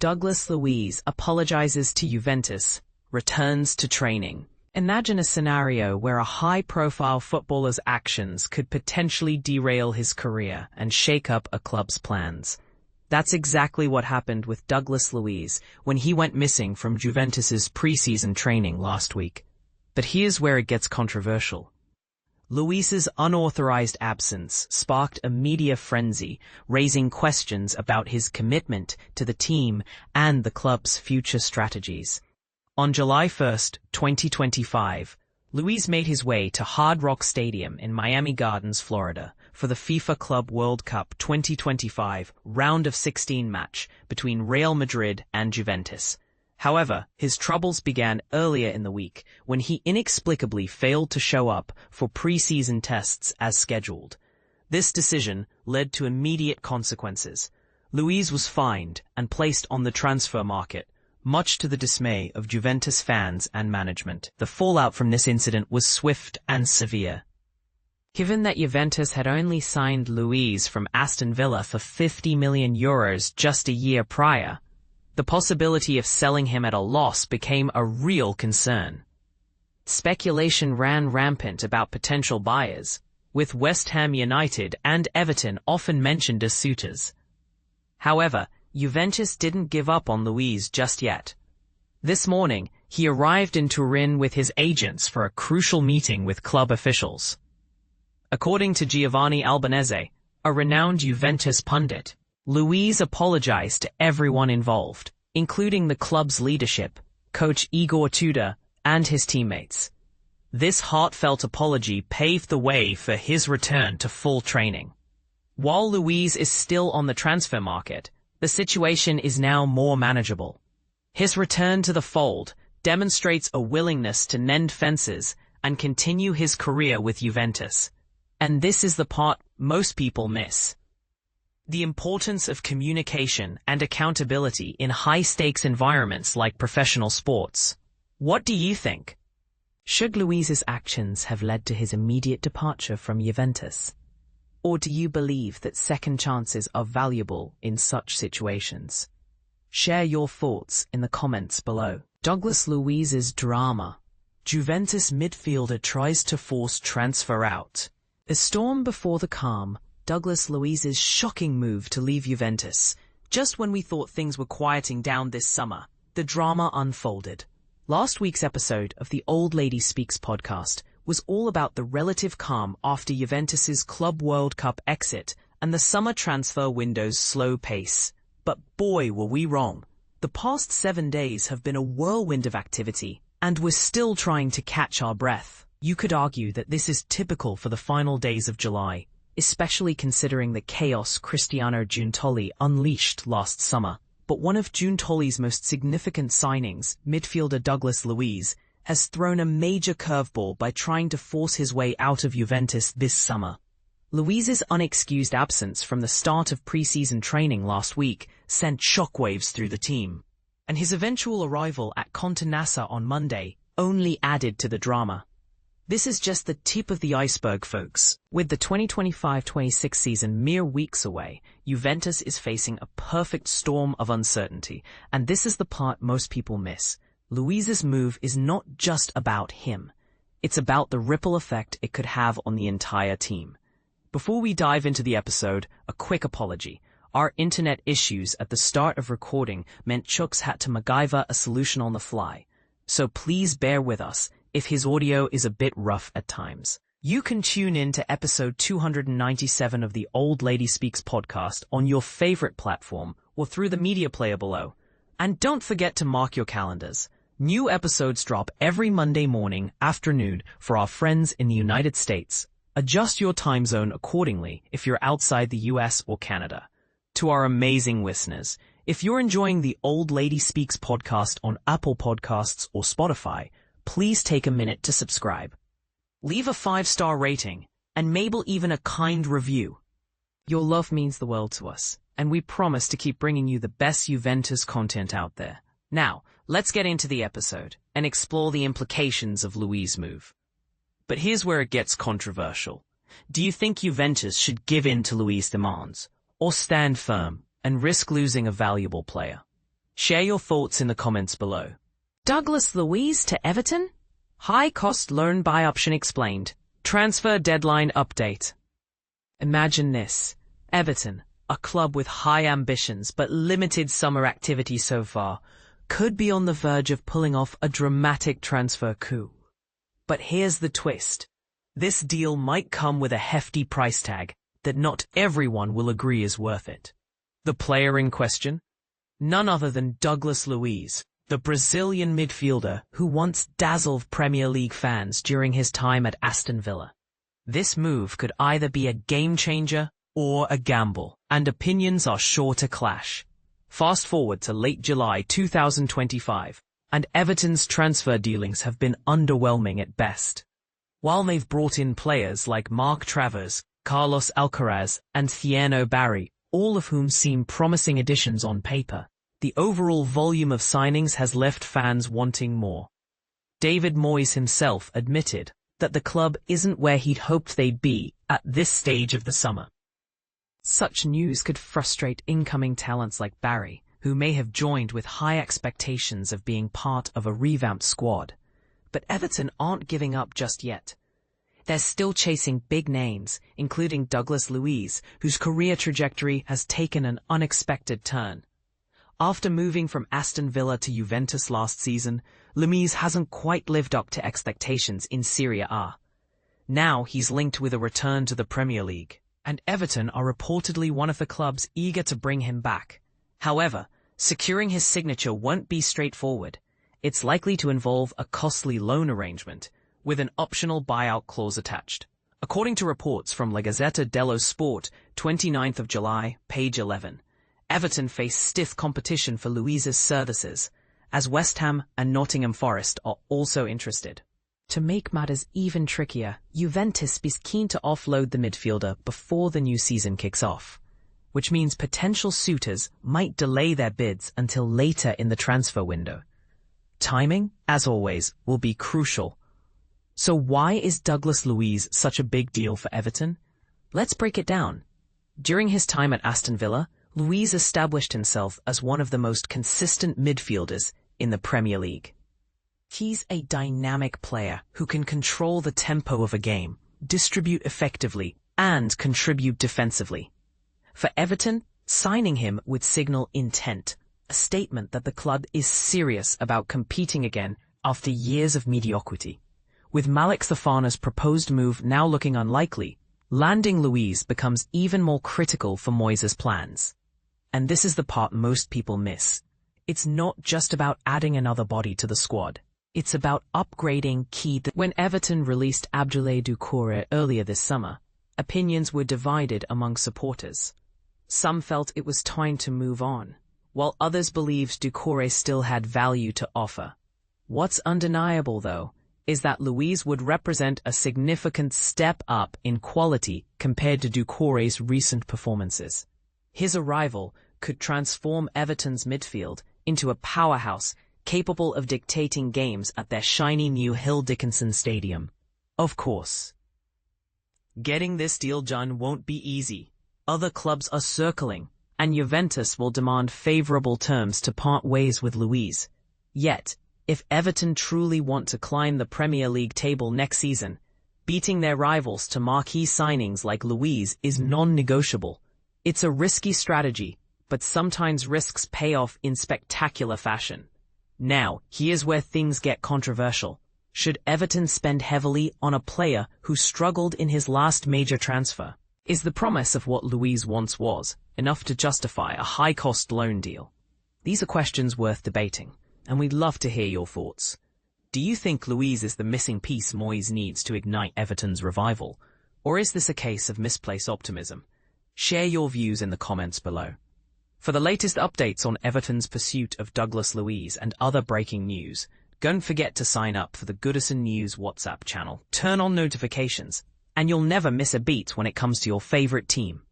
Douglas Luiz apologizes to Juventus, returns to training. Imagine a scenario where a high-profile footballer's actions could potentially derail his career and shake up a club's plans. That's exactly what happened with Douglas Luiz when he went missing from Juventus's pre-season training last week. But here's where it gets controversial. Luiz's unauthorized absence sparked a media frenzy, raising questions about his commitment to the team and the club's future strategies. On July 1, 2025, Luiz made his way to Hard Rock Stadium in Miami Gardens, Florida, for the FIFA Club World Cup 2025 round of 16 match between Real Madrid and Juventus. However, his troubles began earlier in the week when he inexplicably failed to show up for pre-season tests as scheduled. This decision led to immediate consequences. Luiz was fined and placed on the transfer market, much to the dismay of Juventus fans and management. The fallout from this incident was swift and severe. Given that Juventus had only signed Luiz from Aston Villa for €50 million just a year prior, the possibility of selling him at a loss became a real concern. Speculation ran rampant about potential buyers, with West Ham United and Everton often mentioned as suitors. However, Juventus didn't give up on Luiz just yet. This morning, he arrived in Turin with his agents for a crucial meeting with club officials. According to Giovanni Albanese, a renowned Juventus pundit, Luiz apologized to everyone involved, including the club's leadership, coach Igor Tudor, and his teammates. This heartfelt apology paved the way for his return to full training. While Luiz is still on the transfer market, the situation is now more manageable. His return to the fold demonstrates a willingness to mend fences and continue his career with Juventus. And this is the part most people miss. The importance of communication and accountability in high-stakes environments like professional sports. What do you think? Should Luiz's actions have led to his immediate departure from Juventus? Or do you believe that second chances are valuable in such situations? Share your thoughts in the comments below. Douglas Luiz's drama. Juventus midfielder tries to force transfer out. A storm before the calm. Douglas Luiz's shocking move to leave Juventus. Just when we thought things were quieting down this summer, the drama unfolded. Last week's episode of the Old Lady Speaks podcast was all about the relative calm after Juventus's Club World Cup exit and the summer transfer window's slow pace. But boy, were we wrong. The past 7 days have been a whirlwind of activity, and we're still trying to catch our breath. You could argue that this is typical for the final days of July, especially considering the chaos Cristiano Giuntoli unleashed last summer. But one of Giuntoli's most significant signings, midfielder Douglas Luiz, has thrown a major curveball by trying to force his way out of Juventus this summer. Luiz's unexcused absence from the start of pre-season training last week sent shockwaves through the team, and his eventual arrival at Conte Nassa on Monday only added to the drama. This is just the tip of the iceberg, folks. With the 2025-26 season mere weeks away, Juventus is facing a perfect storm of uncertainty, and this is the part most people miss. Luiz's move is not just about him. It's about the ripple effect it could have on the entire team. Before we dive into the episode, a quick apology. Our internet issues at the start of recording meant Chuks had to MacGyver a solution on the fly. So please bear with us if his audio is a bit rough at times. You can tune in to episode 297 of the Old Lady Speaks podcast on your favorite platform or through the media player below. And don't forget to mark your calendars. New episodes drop every Monday morning, afternoon for our friends in the United States. Adjust your time zone accordingly if you're outside the US or Canada. To our amazing listeners, if you're enjoying the Old Lady Speaks podcast on Apple Podcasts or Spotify, please take a minute to subscribe. Leave a 5-star rating, and maybe even a kind review. Your love means the world to us, and we promise to keep bringing you the best Juventus content out there. Now, let's get into the episode and explore the implications of Luiz's move. But here's where it gets controversial. Do you think Juventus should give in to Luiz's demands, or stand firm and risk losing a valuable player? Share your thoughts in the comments below. Douglas Luiz to Everton? High-cost loan buy option explained. Transfer deadline update. Imagine this. Everton, a club with high ambitions but limited summer activity so far, could be on the verge of pulling off a dramatic transfer coup. But here's the twist. This deal might come with a hefty price tag that not everyone will agree is worth it. The player in question? None other than Douglas Luiz, the Brazilian midfielder who once dazzled Premier League fans during his time at Aston Villa. This move could either be a game-changer or a gamble, and opinions are sure to clash. Fast forward to late July 2025, and Everton's transfer dealings have been underwhelming at best. While they've brought in players like Mark Travers, Carlos Alcaraz, and Thiago Barry, all of whom seem promising additions on paper, the overall volume of signings has left fans wanting more. David Moyes himself admitted that the club isn't where he'd hoped they'd be at this stage of the summer. Such news could frustrate incoming talents like Barry, who may have joined with high expectations of being part of a revamped squad. But Everton aren't giving up just yet. They're still chasing big names, including Douglas Luiz, whose career trajectory has taken an unexpected turn. After moving from Aston Villa to Juventus last season, Luiz hasn't quite lived up to expectations in Serie A. Now he's linked with a return to the Premier League, and Everton are reportedly one of the clubs eager to bring him back. However, securing his signature won't be straightforward. It's likely to involve a costly loan arrangement, with an optional buyout clause attached. According to reports from La Gazzetta dello Sport, 29th of July, page 11, Everton face stiff competition for Luiz's services, as West Ham and Nottingham Forest are also interested. To make matters even trickier, Juventus is keen to offload the midfielder before the new season kicks off, which means potential suitors might delay their bids until later in the transfer window. Timing, as always, will be crucial. So why is Douglas Luiz such a big deal for Everton? Let's break it down. During his time at Aston Villa, Luiz established himself as one of the most consistent midfielders in the Premier League. He's a dynamic player who can control the tempo of a game, distribute effectively, and contribute defensively. For Everton, signing him would signal intent, a statement that the club is serious about competing again after years of mediocrity. With Malik Thafana's proposed move now looking unlikely, landing Luiz becomes even more critical for Moyes' plans. And this is the part most people miss. It's not just about adding another body to the squad. It's about upgrading key. When Everton released Abdoulaye Doucouré earlier this summer, opinions were divided among supporters. Some felt it was time to move on, while others believed Doucouré still had value to offer. What's undeniable, though, is that Luiz would represent a significant step up in quality compared to Doucouré's recent performances. His arrival could transform Everton's midfield into a powerhouse capable of dictating games at their shiny new Hill Dickinson Stadium. Of course, getting this deal done won't be easy. Other clubs are circling, and Juventus will demand favorable terms to part ways with Luiz. Yet, if Everton truly want to climb the Premier League table next season, beating their rivals to marquee signings like Luiz is non-negotiable. It's a risky strategy, but sometimes risks pay off in spectacular fashion. Now, here's where things get controversial. Should Everton spend heavily on a player who struggled in his last major transfer? Is the promise of what Luiz once was enough to justify a high-cost loan deal? These are questions worth debating, and we'd love to hear your thoughts. Do you think Luiz is the missing piece Moyes needs to ignite Everton's revival? Or is this a case of misplaced optimism? Share your views in the comments below. For the latest updates on Everton's pursuit of Douglas Luiz and other breaking news, don't forget to sign up for the Goodison News WhatsApp channel. Turn on notifications, and you'll never miss a beat when it comes to your favorite team.